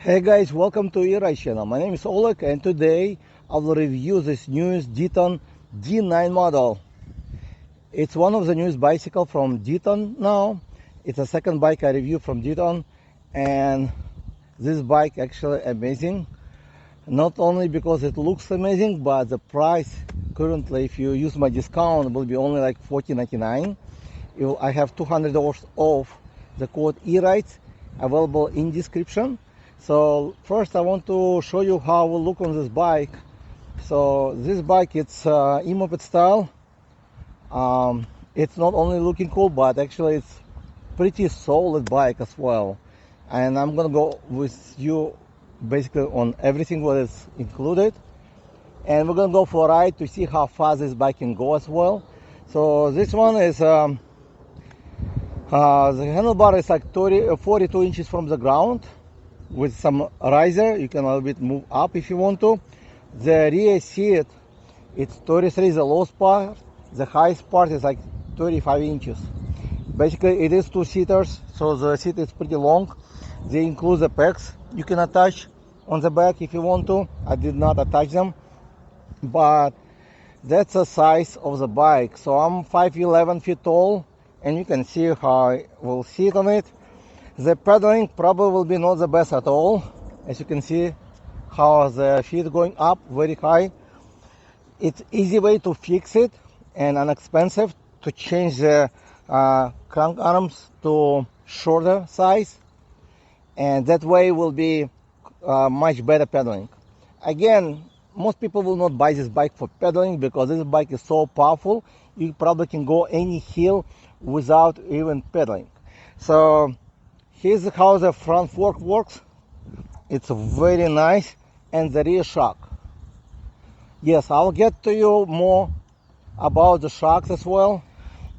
Hey guys, welcome to e-ride channel. My name is Oleg and today I will review this newest Diton D9 model. It's one of the newest bicycle from Diton now. It's the second bike I review from Diton, and this bike actually amazing. Not only because it looks amazing, but the price currently, if you use my discount, will be only like $14.99. I have $200 off. The code e-rides available in description. So first I want to show you how it will look on this bike. So this bike, it's e-moped style. It's not only looking cool, but actually it's pretty solid bike as well. And I'm gonna go with you basically on everything what is included. And we're gonna go for a ride to see how fast this bike can go as well. So this one is the handlebar is like 42 inches from the ground. With some riser, you can a little bit move up if you want to. The rear seat, it's 33, the lowest part. The highest part is like 35 inches. Basically, it is two-seaters, so the seat is pretty long. They include the pegs you can attach on the back if you want to. I did not attach them, but that's the size of the bike. So I'm 5'11" feet tall, and you can see how I will sit on it. The pedaling probably will be not the best at all. As you can see how the feet going up very high. It's easy way to fix it and inexpensive to change the crank arms to shorter size, and that way will be much better pedaling. Again, most people will not buy this bike for pedaling because this bike is so powerful. You probably can go any hill without even pedaling. So here's how the front fork works. It's very nice. And the rear shock. Yes, I'll get to you more about the shocks as well.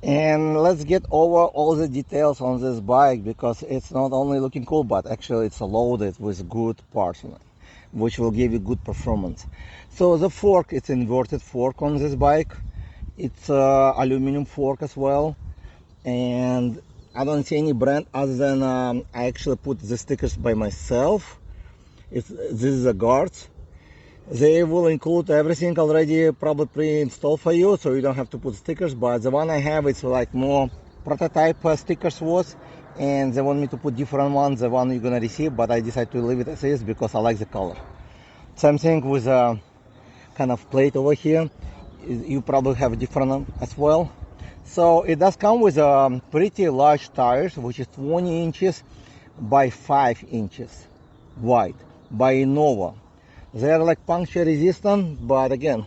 And let's get over all the details on this bike, because it's not only looking cool, but actually it's loaded with good parts in it, which will give you good performance. So the fork, it's inverted fork on this bike. It's aluminum fork as well. And I don't see any brand other than I actually put the stickers by myself. This is the guards. They will include everything already probably pre-installed for you, so you don't have to put stickers. But the one I have, it's like more prototype stickers was, and they want me to put different ones, the one you're gonna receive, but I decided to leave it as is because I like the color. Same thing with a kind of plate over here. You probably have different as well. So it does come with pretty large tires, which is 20 inches by 5 inches wide by Innova. They're like puncture resistant, but again,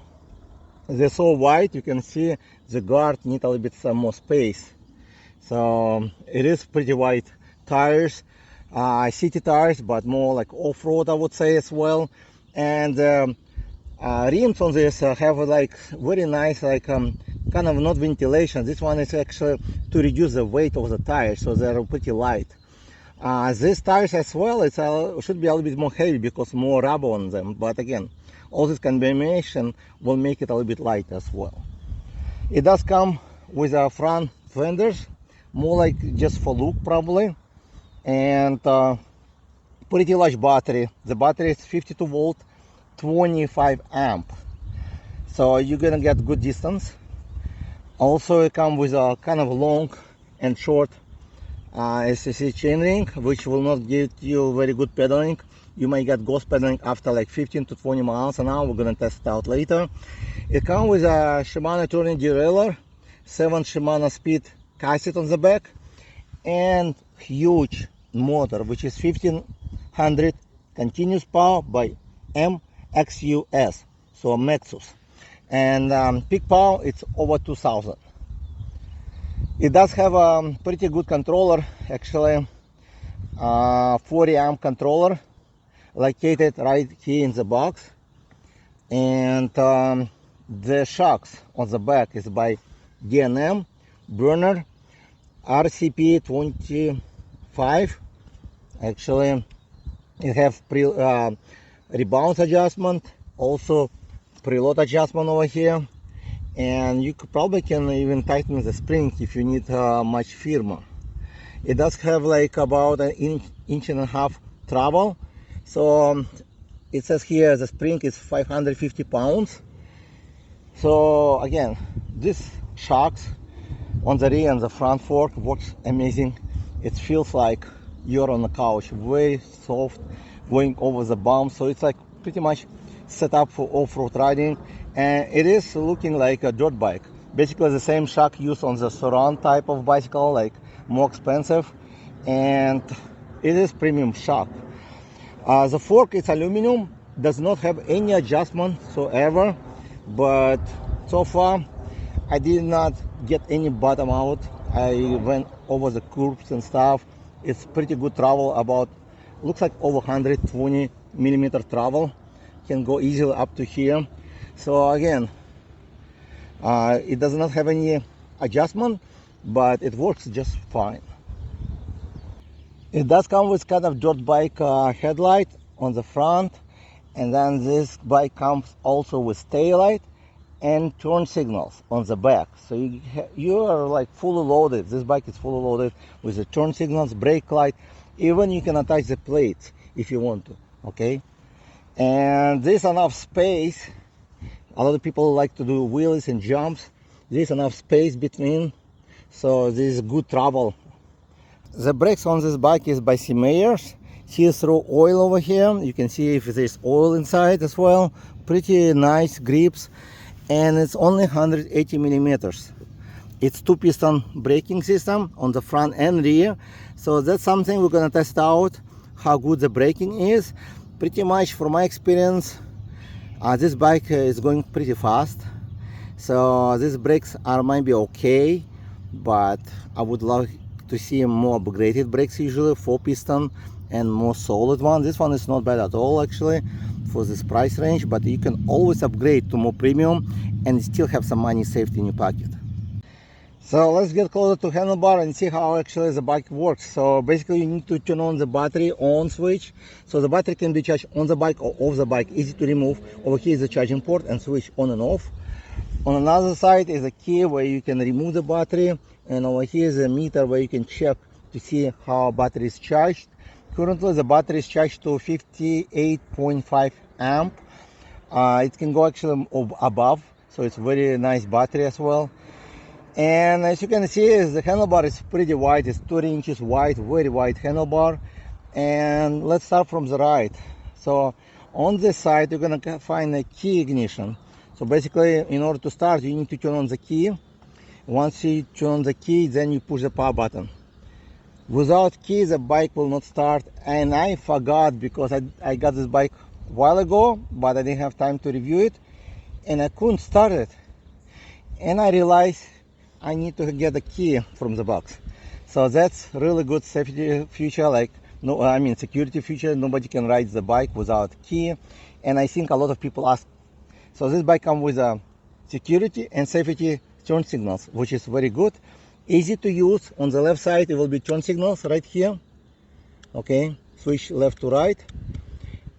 they're so wide, you can see the guard need a little bit some more space. So it is pretty wide tires, city tires, but more like off-road, I would say as well. And rims on this have like very nice like kind of not ventilation. This one is actually to reduce the weight of the tires, so they're pretty light. These tires as well, it should be a little bit more heavy because more rubber on them. But again, all this combination will make it a little bit light as well. It does come with front fenders, more like just for look probably, and pretty large battery. The battery is 52 volt, 25 amp. So you're gonna get good distance. Also, it comes with a kind of long and short SCC chainring, which will not give you very good pedaling. You might get ghost pedaling after like 15 to 20 miles an hour. We're gonna test it out later. It comes with a Shimano turning derailleur, 7 Shimano speed cassette on the back, and huge motor, which is 1500 continuous power by MXUS, so Maxus. And peak power, it's over 2000. It does have a pretty good controller, actually 40 amp controller located right here in the box. And the shocks on the back is by D&M Burner RCP 25. Actually it have rebound adjustment, also preload adjustment over here, and you probably can even tighten the spring if you need much firmer. It does have like about an inch and a half travel, So it says here the spring is 550 pounds. So again, this shocks on the rear and the front fork works amazing. It feels like you're on the couch, very soft, going over the bumps. So it's like pretty much set up for off-road riding, and it is looking like a dirt bike. Basically the same shock used on the Surround type of bicycle, like more expensive, and it is premium shock. The fork is aluminum, does not have any adjustment whatsoever, but so far I did not get any bottom out. I went over the curves and stuff. It's pretty good travel, about looks like over 120 millimeter travel, can go easily up to here. So again, it does not have any adjustment, but it works just fine. It does come with kind of dirt bike headlight on the front, and then this bike comes also with tail light and turn signals on the back. So you are like fully loaded. This bike is fully loaded with the turn signals, brake light. Even you can attach the plates if you want to, okay? And there's enough space. A lot of people like to do wheelies and jumps. There's enough space between, so this is good travel. The brakes on this bike is by Meyers. See-through oil over here. You can see if there's oil inside as well. Pretty nice grips, and it's only 180 millimeters. It's two-piston braking system on the front and rear, so that's something we're gonna test out, how good the braking is. Pretty much from my experience, this bike is going pretty fast, so these brakes are maybe okay, but I would love to see more upgraded brakes, usually 4-piston and more solid one. This one is not bad at all actually for this price range, but you can always upgrade to more premium and still have some money saved in your pocket. So let's get closer to handlebar and see how actually the bike works. So basically you need to turn on the battery on switch, so the battery can be charged on the bike or off the bike, easy to remove. Over here is the charging port and switch on and off. On another side is a key where you can remove the battery, and over here is a meter where you can check to see how battery is charged. Currently the battery is charged to 58.5 amp. It can go actually above, so it's very nice battery as well. And as you can see, the handlebar is pretty wide. It's 30 inches wide, very wide handlebar. And let's start from the right. So on this side you're gonna find a key ignition. So basically in order to start you need to turn on the key. Once you turn on the key, then you push the power button. Without key the bike will not start, and I forgot because I got this bike a while ago, but I didn't have time to review it, and I couldn't start it. And I realized I need to get the key from the box. So that's really good safety feature, like security feature. Nobody can ride the bike without key, and I think a lot of people ask. So this bike comes with a security and safety turn signals, which is very good. Easy to use. On the left side it will be turn signals right here, okay, switch left to right,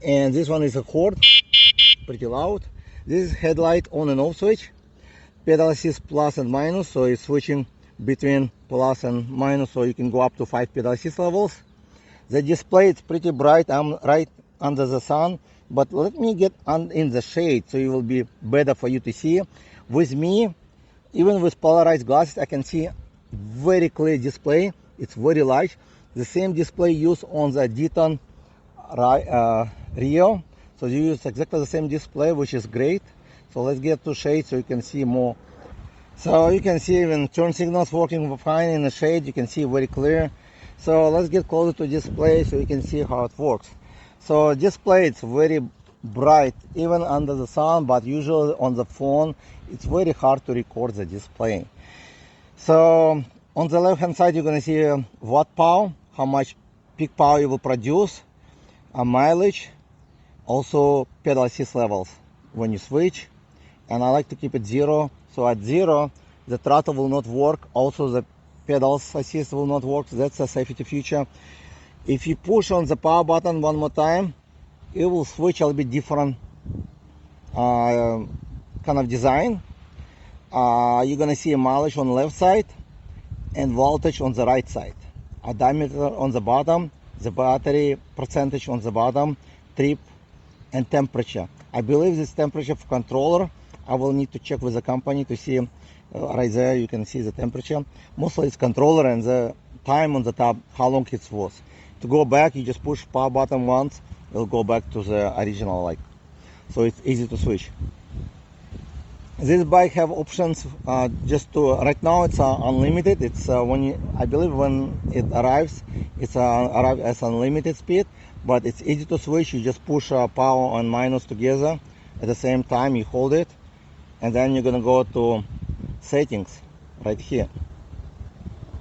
and this one is a cord, pretty loud. This is headlight on and off switch, pedal assist plus and minus, so it's switching between plus and minus, so you can go up to 5 pedal assist levels. The display is pretty bright. I'm right under the sun, but let me get in the shade so it will be better for you to see. With me, even with polarized glasses, I can see very clear display. It's very large. The same display used on the Diton Rio, so you use exactly the same display, which is great. So let's get to shade so you can see more. So you can see even turn signals working fine in the shade. You can see very clear. So let's get closer to display so you can see how it works. So display, it's very bright even under the sun, but usually on the phone it's very hard to record the display. So on the left hand side you're going to see watt power, how much peak power you will produce, a mileage, also pedal assist levels when you switch, and I like to keep it 0. So at 0 the throttle will not work, also the pedal assist will not work. That's a safety feature. If you push on the power button one more time, it will switch a little bit different kind of design. You're gonna see a mileage on the left side and voltage on the right side, a diameter on the bottom, the battery percentage on the bottom, trip, and temperature. I believe this temperature for controller, I will need to check with the company to see. Right there you can see the temperature. Mostly it's controller and the time on the top, how long it was. To go back, you just push power button once, it'll go back to the original, like, so it's easy to switch. This bike have options just to, right now it's unlimited. It's I believe when it arrives, it's arrive as unlimited speed, but it's easy to switch. You just push power and minus together at the same time, you hold it, and then you're gonna go to settings right here.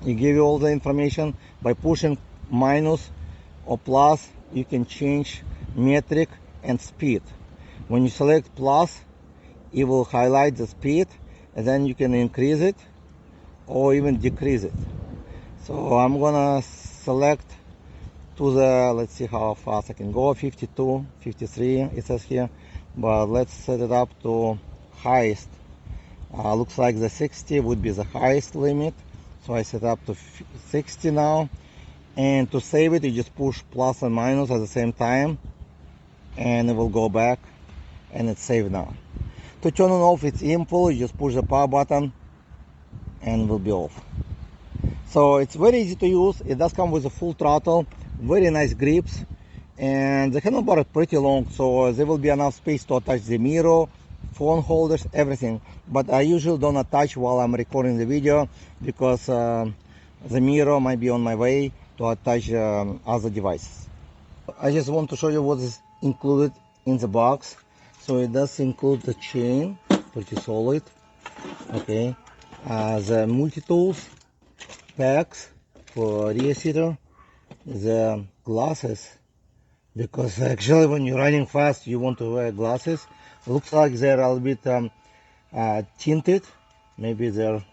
You give you all the information. By pushing minus or plus, you can change metric and speed. When you select plus, it will highlight the speed, and then you can increase it or even decrease it. So I'm gonna select to the, let's see how fast I can go, 52, 53 it says here, but let's set it up to highest. Looks like the 60 would be the highest limit, so I set up to 60 now. And to save it, you just push plus and minus at the same time, and it will go back, and it's saved now. To turn on off, it's simple. You just push the power button and it will be off. So it's very easy to use. It does come with a full throttle, very nice grips, and the handlebar is pretty long, so there will be enough space to attach the mirror, phone holders, everything. But I usually don't attach while I'm recording the video, because the mirror might be on my way to attach other devices. I just want to show you what is included in the box. So it does include the chain, pretty solid, okay, the multi-tools, packs for rear seater, the glasses, because actually when you're riding fast you want to wear glasses. Looks like they're a little bit tinted, maybe they're,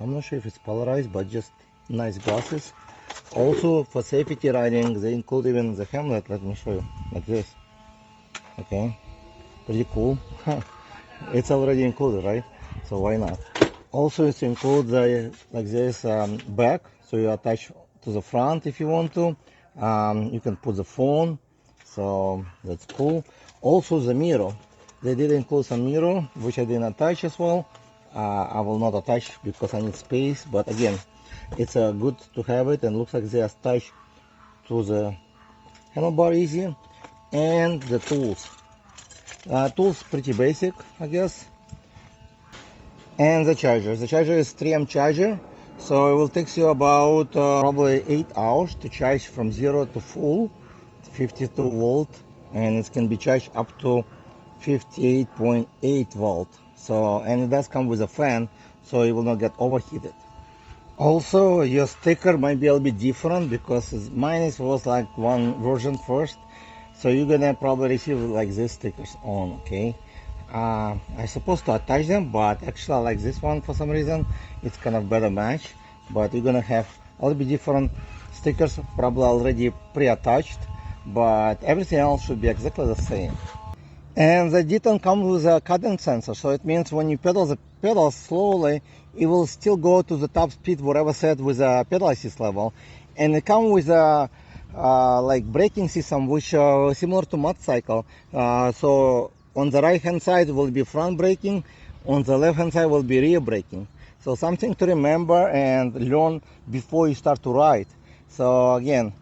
I'm not sure if it's polarized, but just nice glasses. Also for safety riding, they include even the helmet. Let me show you, like this, okay. Pretty cool. It's already included, right? So why not? Also, it's included like this back, so you attach to the front if you want to. You can put the phone, so that's cool. Also the mirror, they did include some mirror, which I didn't attach as well. I will not attach because I need space, but again, it's good to have it, and looks like they are attached to the handlebar easy. And the tools. Tools pretty basic, I guess. And the charger. The charger is 3 amp charger, so it will take you about probably 8 hours to charge from 0 to full, 52 volt, and it can be charged up to 58.8 volt. So, and it does come with a fan, so it will not get overheated. Also, your sticker might be a little bit different, because mine was like one version first. So you're gonna probably receive like these stickers on, okay? I'm supposed to attach them, but actually I like this one for some reason. It's kind of better match, but you're gonna have a little bit different stickers, probably already pre-attached, but everything else should be exactly the same. And the Diton comes with a cadence sensor, so it means when you pedal the pedal slowly, it will still go to the top speed, whatever set with a pedal assist level. And it comes with a like braking system, which similar to motorcycle. So on the right hand side will be front braking, on the left hand side will be rear braking. So something to remember and learn before you start to ride. So again,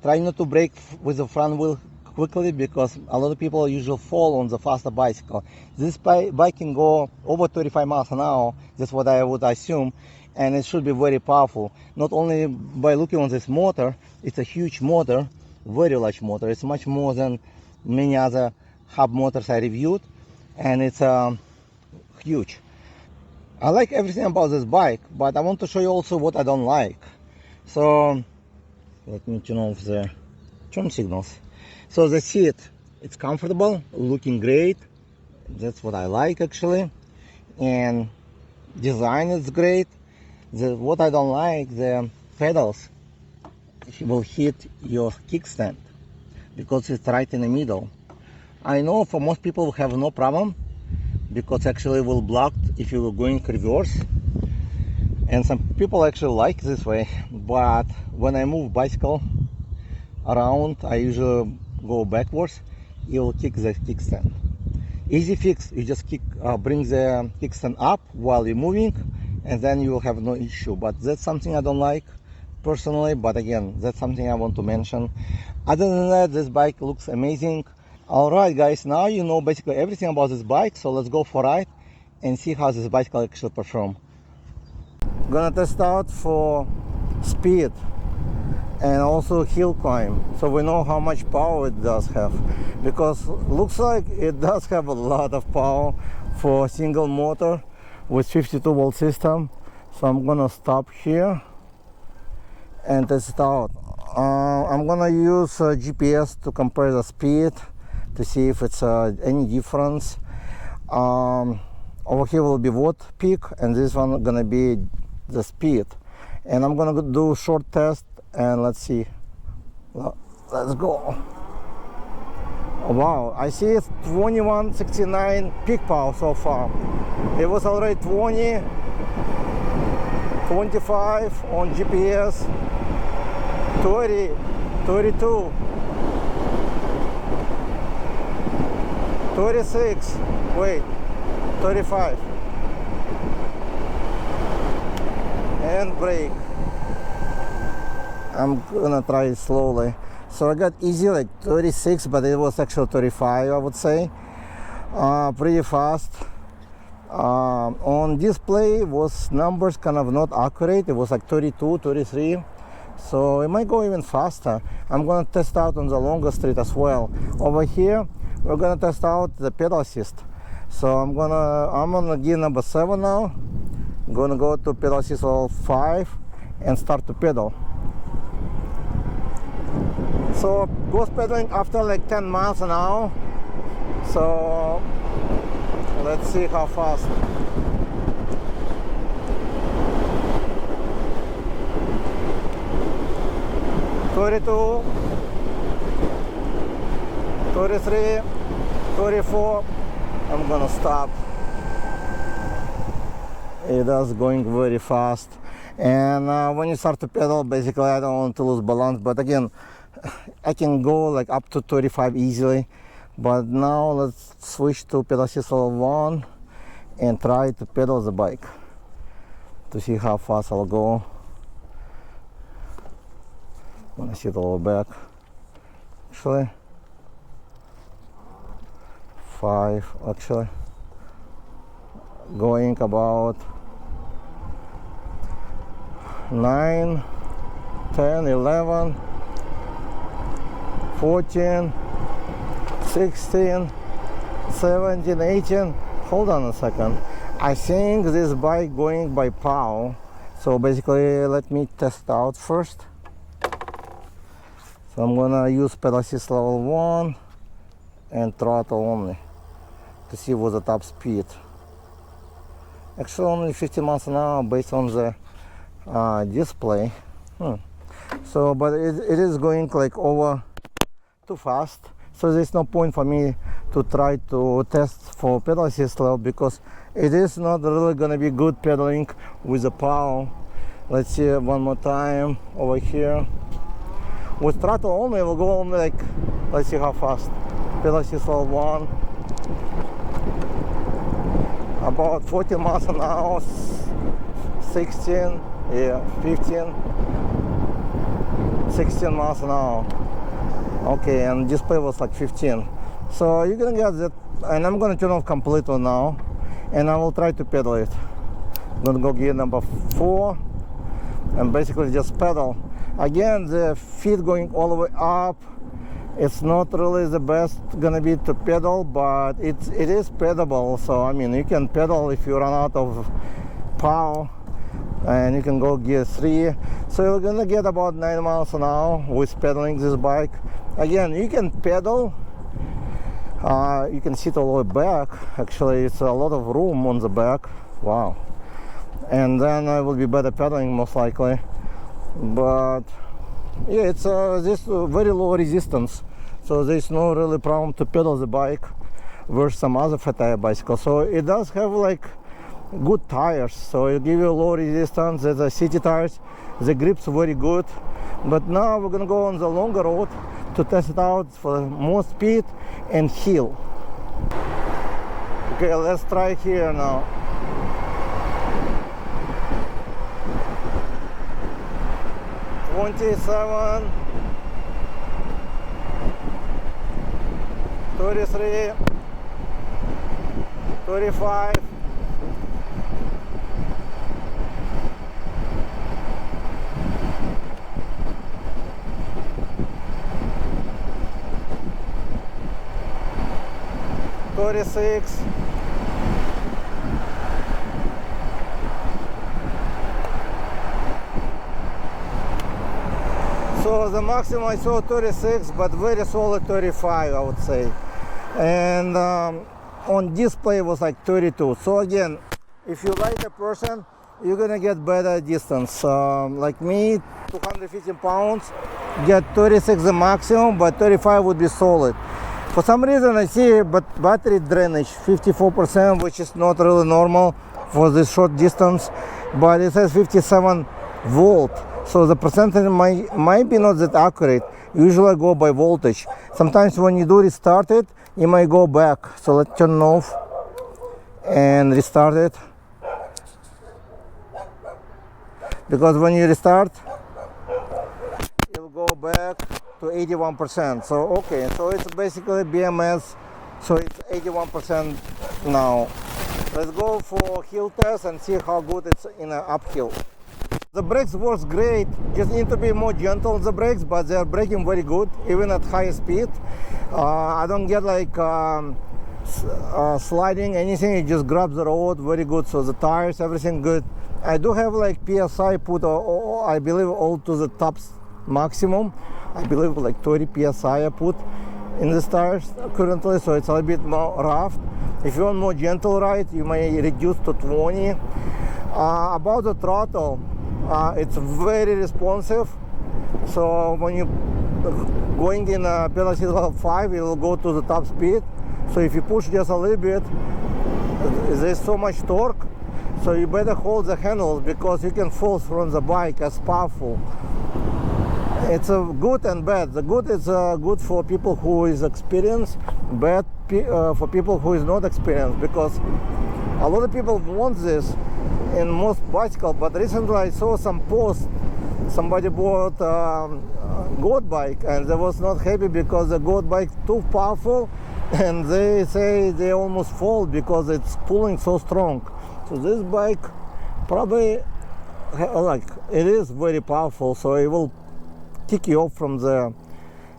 try not to brake with the front wheel quickly, because a lot of people usually fall on the faster bicycle. This bike can go over 35 miles an hour, that's what I would assume, and it should be very powerful. Not only by looking on this motor, it's a huge motor, very large motor. It's much more than many other hub motors I reviewed, and it's huge. I like everything about this bike, but I want to show you also what I don't like. So let me turn off the turn signals. So the seat, it's comfortable, looking great. That's what I like actually. And design is great. What I don't like, the pedals will hit your kickstand because it's right in the middle. I know for most people will have no problem, because actually it will block if you were going reverse. And some people actually like this way, but when I move bicycle, around, I usually go backwards, it will kick the kickstand. Easy fix, you just bring the kickstand up while you're moving, and then you will have no issue. But that's something I don't like personally, but again, that's something I want to mention. Other than that, this bike looks amazing. Alright guys, now you know basically everything about this bike, so let's go for a ride and see how this bicycle actually performs. Gonna test out for speed and also hill climb, so we know how much power it does have, because looks like it does have a lot of power for a single motor with 52 volt system. So I'm gonna stop here and test it out. I'm gonna use GPS to compare the speed to see if it's any difference. Over here will be watt peak, and this one gonna be the speed. And I'm gonna do short test, and let's see. Let's go. Wow, I see it's 2169 peak power so far. It was already 20, 25 on GPS, 30, 32, 36, wait, 35. And brake. I'm gonna try it slowly. So I got easy like 36, but it was actually 35, I would say. Pretty fast. On display was numbers kind of not accurate. It was like 32, 33. So it might go even faster. I'm gonna test out on the longer street as well. Over here, we're gonna test out the pedal assist. So I'm on gear number 7 now. I'm gonna go to pedal assist level 5 and start to pedal. So goes pedaling after like 10 miles an hour. So let's see how fast. $32, $33, $34. I'm gonna stop. It is going very fast, and when you start to pedal, basically I don't want to lose balance, but again, I can go like up to 35 easily. But now let's switch to pedal assist level 1 and try to pedal the bike to see how fast I'll go. I'm gonna sit a little back, actually 5 actually, going about 9, 10, 11, 14, 16, 17, 18. Hold on a second. I think this bike going by power. So basically, let me test out first. So I'm gonna use pedal assist level 1 and throttle only to see what's the top speed. Actually, only 50 miles an hour based on the display. So, but it is going like over too fast. So there's no point for me to try to test for pedal assist level, because it is not really gonna be good pedaling with the power. Let's see one more time over here. With throttle only, we'll go only like, let's see how fast. Pedal assist level 1. About 40 miles an hour, 16, yeah, 15, 16 miles an hour. Okay, and display was like 15. So you're gonna get that, and I'm gonna turn off completely now, and I will try to pedal it. I'm gonna go gear number 4, and basically just pedal. Again, the feet going all the way up. It's not really the best gonna be to pedal, but it is pedalable. So I mean, you can pedal if you run out of power, and you can go gear 3. So you're gonna get about 9 miles an hour with pedaling this bike. Again, you can pedal. You can sit all the way back. Actually, it's a lot of room on the back. Wow. And then I will be better pedaling most likely. But yeah, it's this very low resistance, so there's no really problem to pedal the bike versus some other fat tire bicycles. So it does have like good tires, so it give you low resistance. There's a city tires, the grip's very good. But now we're gonna go on the longer road to test it out for more speed and hill. Okay, let's try here now. $27, $33, $35, $36, so the maximum I saw 36, but very solid 35, I would say. And on display was like 32. So again, if you like a person, you're gonna get better distance. Like me, 215 pounds, get 36 the maximum, but 35 would be solid. For some reason I see battery drainage 54%, which is not really normal for this short distance, but it says 57 volt. So the percentage might be not that accurate. Usually I go by voltage. Sometimes when you do restart it, you might go back. So let's turn it off and restart it. Because when you restart, it'll go back to 81%. So okay, so it's basically BMS. So it's 81% now. Let's go for hill test and see how good it's in an uphill. The brakes works great, just need to be more gentle on the brakes, but they're braking very good, even at high speed. I don't get like sliding, anything, it just grabs the road very good. So the tires, everything good. I do have like PSI put, I believe, all to the top maximum. I believe like 30 PSI I put in the tires currently, so it's a little bit more rough. If you want more gentle ride, you may reduce to 20. About the throttle, it's very responsive. So when you going in pedal assist level 5, it will go to the top speed. So if you push just a little bit, there's so much torque. So you better hold the handles because you can fall from the bike as powerful. It's a good and bad. The good is good for people who is experienced, bad for people who is not experienced, because a lot of people want this in most bicycles. But recently I saw some posts. Somebody bought a goat bike and they was not happy because the goat bike too powerful, and they say they almost fall because it's pulling so strong. So this bike probably, like, it is very powerful, so it will kick you off from the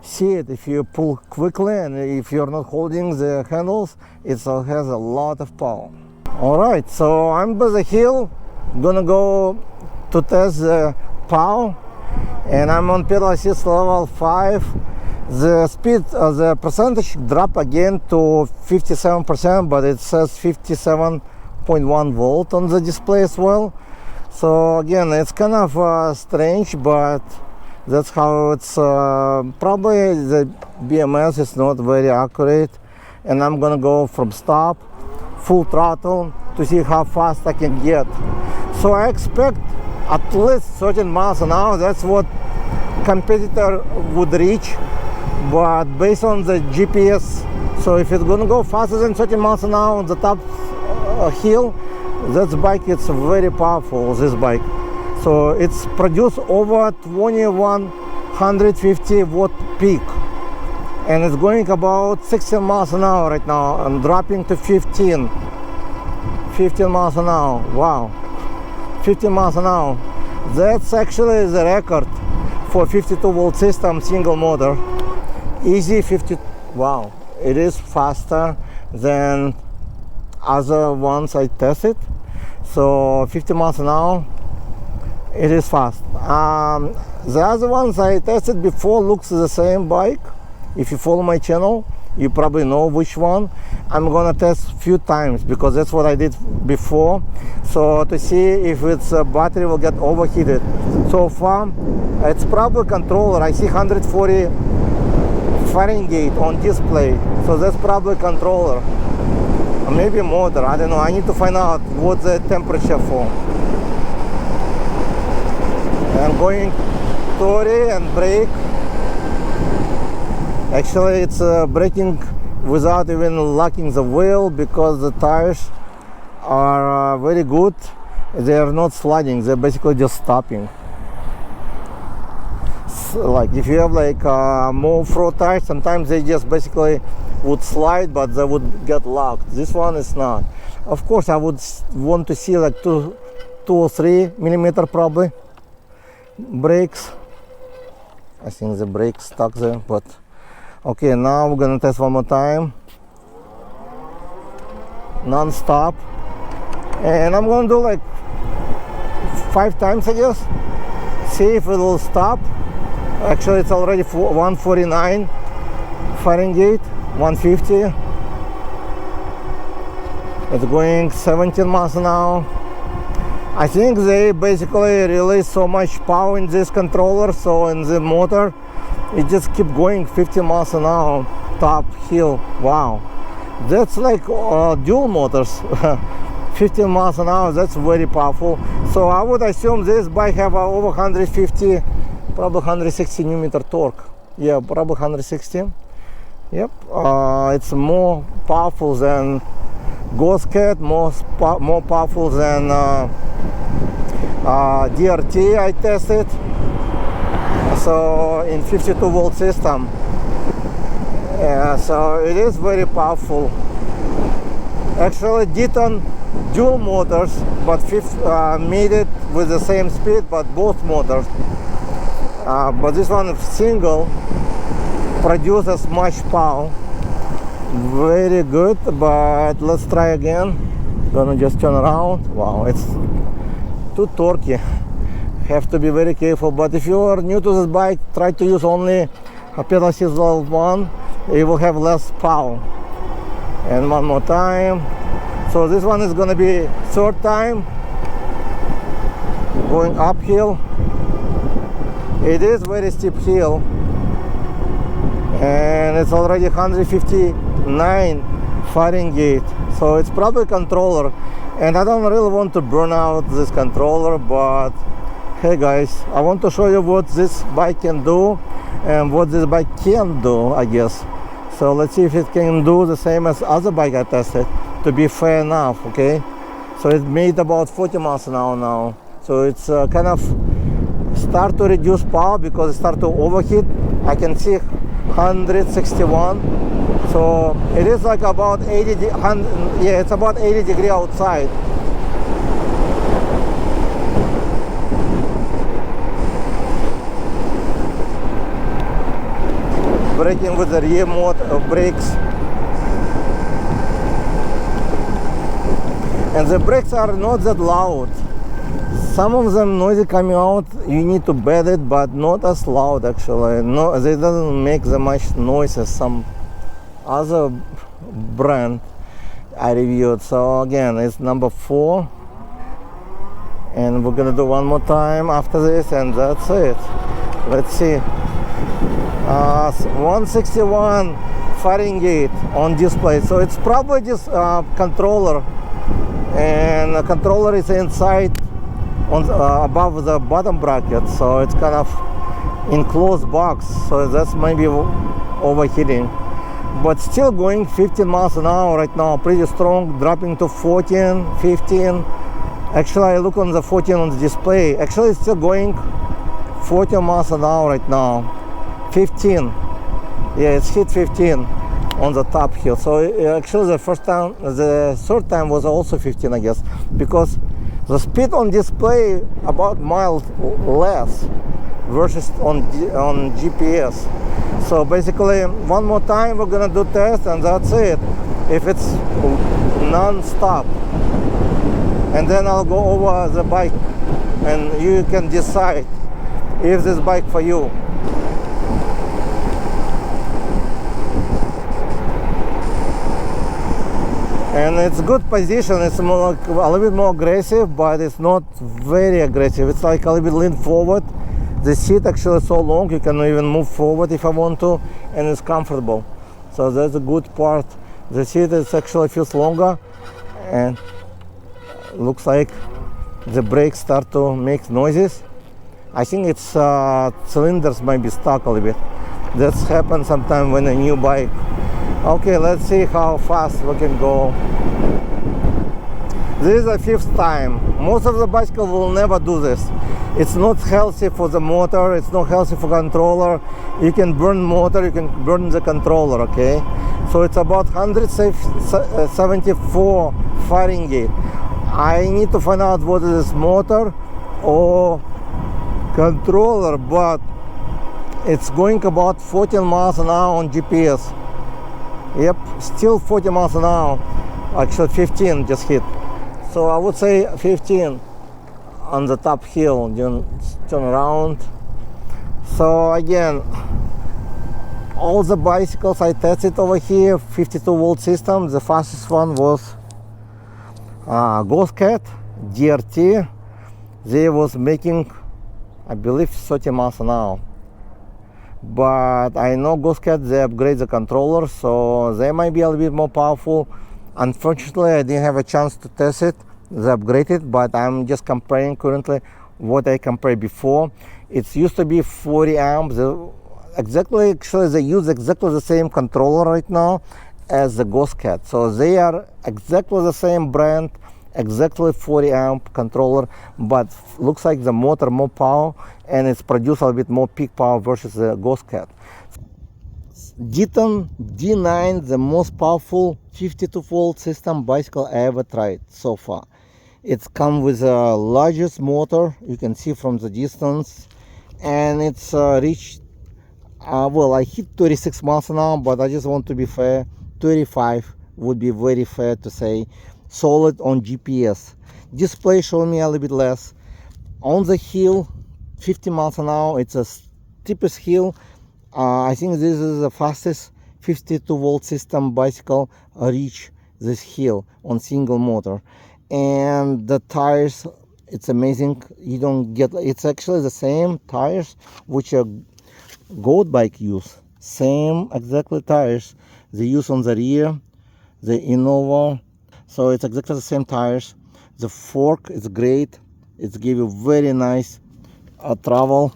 seat if you pull quickly, and if you're not holding the handles, it has a lot of power. All right, so I'm by the hill, gonna go to test the power, and I'm on pedal assist level 5. The speed, the percentage drop again to 57%, but it says 57.1 volt on the display as well. So again, it's kind of strange, but that's how it's. Probably the BMS is not very accurate, and I'm gonna go from stop, full throttle, to see how fast I can get. So I expect at least 13 miles an hour. That's what competitor would reach, but based on the GPS, so if it's gonna go faster than 13 miles an hour on the top hill, that bike, it's very powerful, this bike. So it's produced over 2150 watt peak, and it's going about 16 miles an hour right now. I'm dropping to 15 miles an hour. Wow, 15 miles an hour. That's actually the record for 52 volt system single motor. Easy 50. Wow, it is faster than other ones I tested. So 50 miles an hour, it is fast. The other ones I tested before looks the same bike. If you follow my channel, you probably know which one. I'm gonna test a few times because that's what I did before, so to see if its battery will get overheated. So far it's probably controller. I see 140 Fahrenheit on display, so that's probably controller, or maybe motor, I don't know. I need to find out what the temperature for. I'm going story and brake. Actually, it's braking without even locking the wheel because the tires are very good. They are not sliding, they're basically just stopping. So, like if you have like more off-road tires, sometimes they just basically would slide, but they would get locked. This one is not. Of course, I would want to see like 2 or 3 millimeter probably brakes. I think the brakes stuck there, but okay, now we're gonna test one more time, non-stop, and I'm gonna do like 5 times, I guess. See if it will stop. Actually, it's already 149 Fahrenheit, 150. It's going 17 miles an hour. I think they basically release so much power in this controller, so in the motor it just keep going 50 miles an hour top hill. Wow, that's like dual motors. 15 miles an hour, that's very powerful. So I would assume this bike have over 150, probably 160 Newton torque. Yeah, probably 160. Yep, it's more powerful than Ghost Cat, more powerful than DRT I tested. So in 52 volt system. Yeah, so it is very powerful. Actually, Diton dual motors, but made it with the same speed, but both motors. But this one single produces much power. Very good, but let's try again. Gonna just turn around. Wow, it's too torquey. Have to be very careful. But if you are new to this bike, try to use only a pedal assist level 1. It will have less power. And one more time. So this one is gonna be 3rd time going uphill. It is very steep hill, and it's already 159 Fahrenheit. So it's probably controller, and I don't really want to burn out this controller, but hey guys, I want to show you what this bike can do and what this bike can do, I guess. So let's see if it can do the same as other bike I tested, to be fair enough. Okay, so it made about 40 miles an hour now. So it's kind of start to reduce power because it start to overheat. I can see 161. So it is like about 80. Yeah, it's about 80 degrees outside. Braking with the rear brakes. And the brakes are not that loud. Some of them noisy coming out, you need to bed it, but not as loud actually. No, they doesn't make that much noise as some other brand I reviewed. So again, it's number 4. And we're gonna do one more time after this, and that's it. Let's see. 161 Fahrenheit on display. So it's probably just controller, and the controller is inside on above the bottom bracket, so it's kind of enclosed box, so that's maybe overheating, but still going 15 miles an hour right now, pretty strong, dropping to 14, 15. Actually, I look on the 14 on the display, actually it's still going 40 miles an hour right now. 15, yeah, it's hit 15 on the top hill. So actually the 3rd time was also 15, I guess, because the speed on display about miles less versus on GPS. So basically, one more time we're gonna do test, and that's it. If it's non-stop, and then I'll go over the bike, and you can decide if this bike for you. And it's good position. It's more like a little bit more aggressive, but it's not very aggressive. It's like a little bit lean forward. The seat actually is so long, you can even move forward if I want to, and it's comfortable. So that's a good part. The seat is actually feels longer, and looks like the brakes start to make noises. I think its cylinders might be stuck a little bit. That's happened sometime when a new bike. Okay, let's see how fast we can go. This is the 5th time. Most of the bicycle will never do this. It's not healthy for the motor, it's not healthy for controller. You can burn motor, you can burn the controller, okay? So it's about 174 Fahrenheit. I need to find out what is this motor or controller, but it's going about 14 miles an hour on GPS. Yep, still 40 miles an hour. Actually 15 just hit. So I would say 15 on the top hill. You turn around. So again, all the bicycles I tested over here, 52-volt system. The fastest one was Ghost Cat DRT. They was making, I believe, 30 miles an hour. But I know Ghost Cat, they upgrade the controller, so they might be a little bit more powerful. Unfortunately, I didn't have a chance to test it, they upgraded, but I'm just comparing currently what I compared before. It used to be 40 amps. Actually, they use exactly the same controller right now as the Ghost Cat. So they are exactly the same brand, exactly 40 amp controller, but looks like the motor more power and it's produced a little bit more peak power versus the Ghost Cat. Diton D9, the most powerful 52-volt system bicycle I ever tried so far. It's come with the largest motor, you can see from the distance, and it's reached, well, I hit 36 miles an hour, but I just want to be fair, 35 would be very fair to say, solid on GPS. Display showing me a little bit less. On the hill, 50 miles an hour, it's a steepest hill. I think this is the fastest 52-volt system bicycle reach this hill on single motor. And the tires, it's amazing. You don't get, it's actually the same tires which a goat bike use. Same exactly tires they use on the rear, the Innova. So it's exactly the same tires. The fork is great. It gives you very nice travel,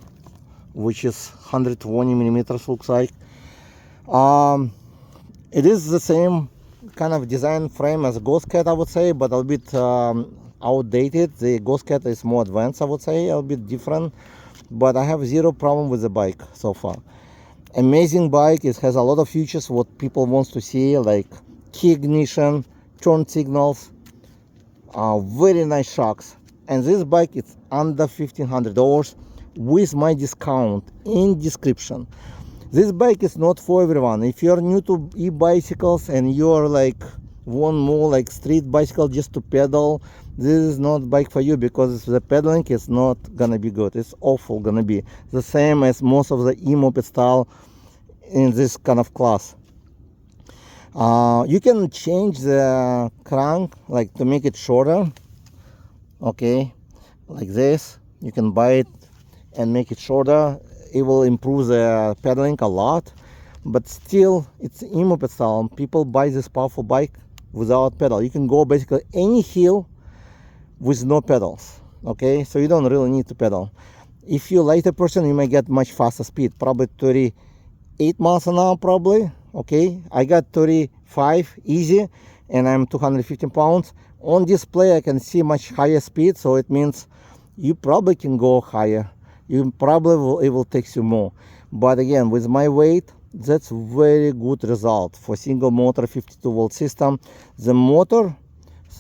which is 120 millimeters looks like. It is the same kind of design frame as a Ghost Cat, I would say, but a little bit outdated. The Ghost Cat is more advanced, I would say, a little bit different, but I have zero problem with the bike so far. Amazing bike. It has a lot of features what people wants to see, like key ignition, turn signals, very nice shocks. And this bike is under $1,500 with my discount in description. This bike is not for everyone. If you're new to e-bicycles and you're like one more like street bicycle just to pedal, this is not bike for you, because the pedaling is not gonna be good. It's awful gonna be the same as most of the e-moped style in this kind of class. You can change the crank like to make it shorter, okay, like this. You can buy it and make it shorter. It will improve the pedaling a lot, but still it's e-moped style. People buy this powerful bike without pedal. You can go basically any hill with no pedals, okay, so you don't really need to pedal. If you're a lighter person, you may get much faster speed, probably 38 miles an hour probably. Okay, I got 35 easy and I'm 215 pounds. On display I can see much higher speed, so it means you probably can go higher. You probably will, it will take you more. But again, with my weight, that's very good result for single motor 52-volt system. The motor,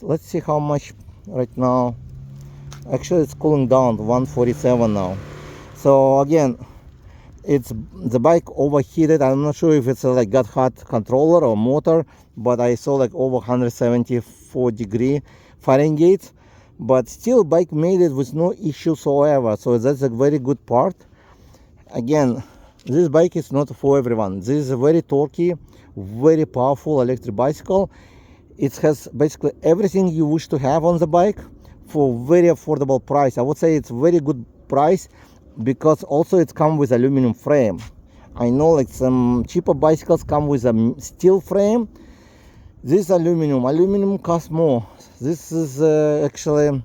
let's see how much right now. Actually it's cooling down to 147 now. So again, it's the bike overheated. I'm not sure if it's like got hot controller or motor, but I saw like over 174 degree Fahrenheit. But still bike made it with no issue whatsoever, so that's a very good part. Again, this bike is not for everyone. This is a very torquey, very powerful electric bicycle. It has basically everything you wish to have on the bike for very affordable price. I would say it's very good price, because also it comes with aluminum frame. I know like some cheaper bicycles come with a steel frame. This aluminum costs more. This is actually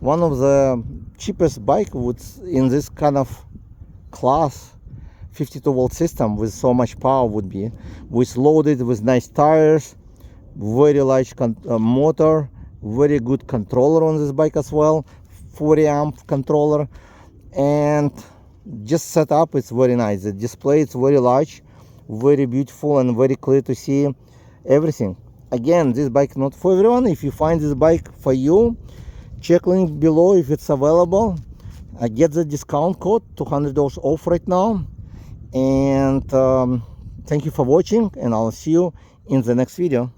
one of the cheapest bike in this kind of class. 52-volt system with so much power would be, with loaded with nice tires, very large motor, very good controller on this bike as well, 40 amp controller, and just set up it's very nice. The display is very large, very beautiful, and very clear to see everything. Again, this bike not for everyone. If you find this bike for you, check link below if it's available. I get the discount code, $200 off right now. And thank you for watching, and I'll see you in the next video.